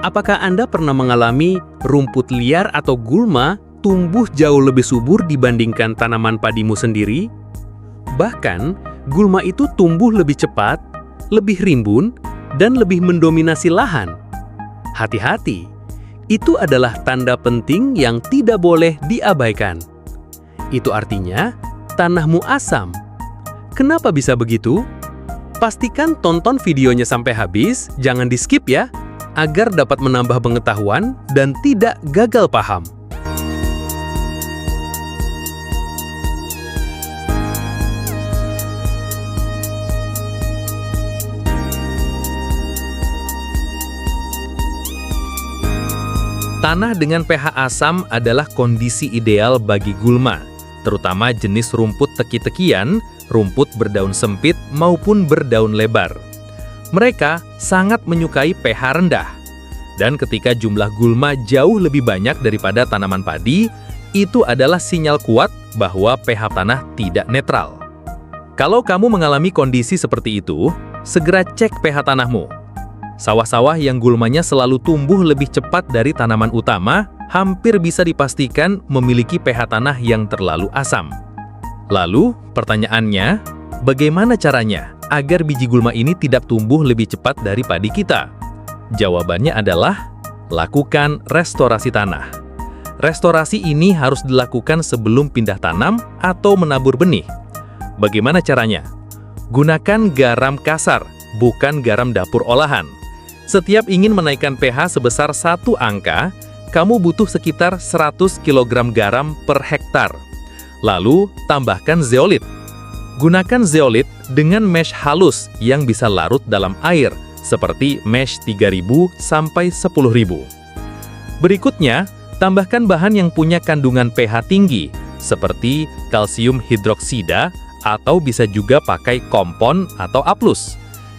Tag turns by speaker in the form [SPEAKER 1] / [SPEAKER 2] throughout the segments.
[SPEAKER 1] Apakah Anda pernah mengalami rumput liar atau gulma tumbuh jauh lebih subur dibandingkan tanaman padimu sendiri? Bahkan, gulma itu tumbuh lebih cepat, lebih rimbun, dan lebih mendominasi lahan. Hati-hati, itu adalah tanda penting yang tidak boleh diabaikan. Itu artinya, tanahmu asam. Kenapa bisa begitu? Pastikan tonton videonya sampai habis, jangan di-skip ya, agar dapat menambah pengetahuan dan tidak gagal paham. Tanah dengan pH asam adalah kondisi ideal bagi gulma, terutama jenis rumput teki-tekian, rumput berdaun sempit maupun berdaun lebar. Mereka sangat menyukai pH rendah. Dan ketika jumlah gulma jauh lebih banyak daripada tanaman padi, itu adalah sinyal kuat bahwa pH tanah tidak netral. Kalau kamu mengalami kondisi seperti itu, segera cek pH tanahmu. Sawah-sawah yang gulmanya selalu tumbuh lebih cepat dari tanaman utama, hampir bisa dipastikan memiliki pH tanah yang terlalu asam. Lalu, pertanyaannya, bagaimana caranya agar biji gulma ini tidak tumbuh lebih cepat dari padi kita? Jawabannya adalah, lakukan restorasi tanah. Restorasi ini harus dilakukan sebelum pindah tanam atau menabur benih. Bagaimana caranya? Gunakan garam kasar, bukan garam dapur olahan. Setiap ingin menaikkan pH sebesar 1 angka, kamu butuh sekitar 100 kg garam per hektar. Lalu, tambahkan zeolit. Gunakan zeolit dengan mesh halus yang bisa larut dalam air, seperti mesh 3000 sampai 10.000. Berikutnya, tambahkan bahan yang punya kandungan pH tinggi, seperti kalsium hidroksida, atau bisa juga pakai kompon atau A+,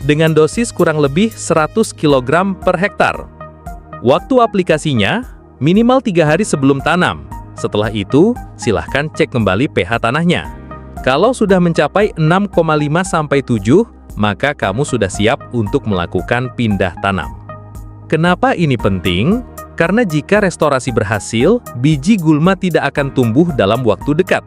[SPEAKER 1] dengan dosis kurang lebih 100 kg per hektar. Waktu aplikasinya, minimal 3 hari sebelum tanam. Setelah itu, silahkan cek kembali pH tanahnya. Kalau sudah mencapai 6,5-7, maka kamu sudah siap untuk melakukan pindah tanam. Kenapa ini penting? Karena jika restorasi berhasil, biji gulma tidak akan tumbuh dalam waktu dekat.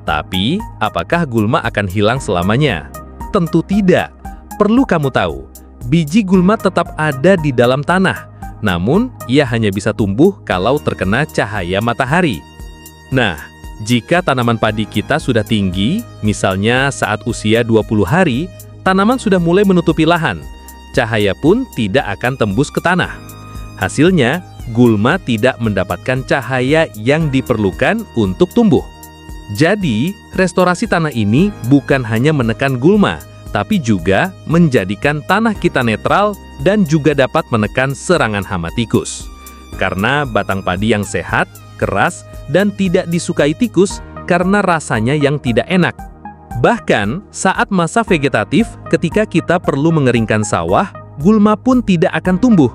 [SPEAKER 1] Tapi, apakah gulma akan hilang selamanya? Tentu tidak. Perlu kamu tahu, biji gulma tetap ada di dalam tanah. Namun, ia hanya bisa tumbuh kalau terkena cahaya matahari. Nah, jika tanaman padi kita sudah tinggi, misalnya saat usia 20 hari, tanaman sudah mulai menutupi lahan. Cahaya pun tidak akan tembus ke tanah. Hasilnya, gulma tidak mendapatkan cahaya yang diperlukan untuk tumbuh. Jadi, restorasi tanah ini bukan hanya menekan gulma, tapi juga menjadikan tanah kita netral dan juga dapat menekan serangan hama tikus. Karena batang padi yang sehat, keras, dan tidak disukai tikus karena rasanya yang tidak enak. Bahkan, saat masa vegetatif, ketika kita perlu mengeringkan sawah, gulma pun tidak akan tumbuh.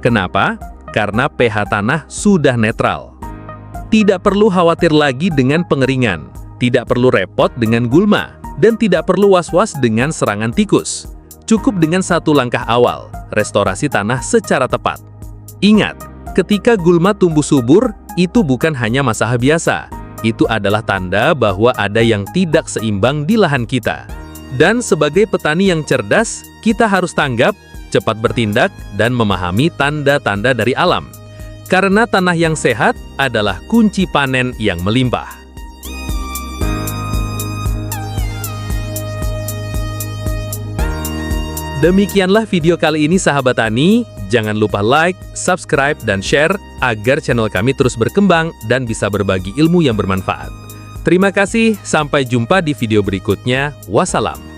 [SPEAKER 1] Kenapa? Karena pH tanah sudah netral. Tidak perlu khawatir lagi dengan pengeringan, tidak perlu repot dengan gulma, dan tidak perlu was-was dengan serangan tikus. Cukup dengan satu langkah awal, restorasi tanah secara tepat. Ingat, ketika gulma tumbuh subur, itu bukan hanya masalah biasa. Itu adalah tanda bahwa ada yang tidak seimbang di lahan kita. Dan sebagai petani yang cerdas, kita harus tanggap, cepat bertindak, dan memahami tanda-tanda dari alam. Karena tanah yang sehat adalah kunci panen yang melimpah. Demikianlah video kali ini sahabat tani. Jangan lupa like, subscribe, dan share agar channel kami terus berkembang dan bisa berbagi ilmu yang bermanfaat. Terima kasih, sampai jumpa di video berikutnya. Wassalam.